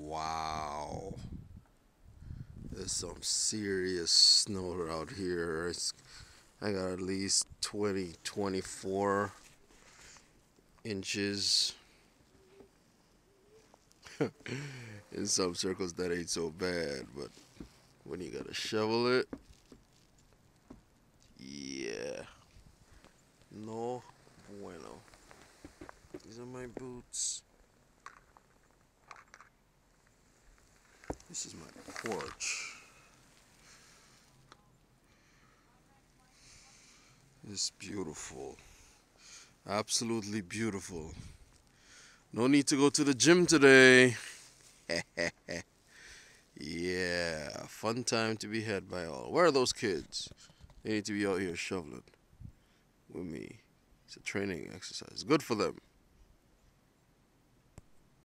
Wow. There's some serious snow out here. I got at least 20, 24 inches. In some circles, that ain't so bad, but when you gotta shovel it, yeah. No bueno. These are my boots. This is my porch. It's beautiful. Absolutely beautiful. No need to go to the gym today. Yeah, fun time to be had by all. Where are those kids? They need to be out here shoveling with me. It's a training exercise. Good for them.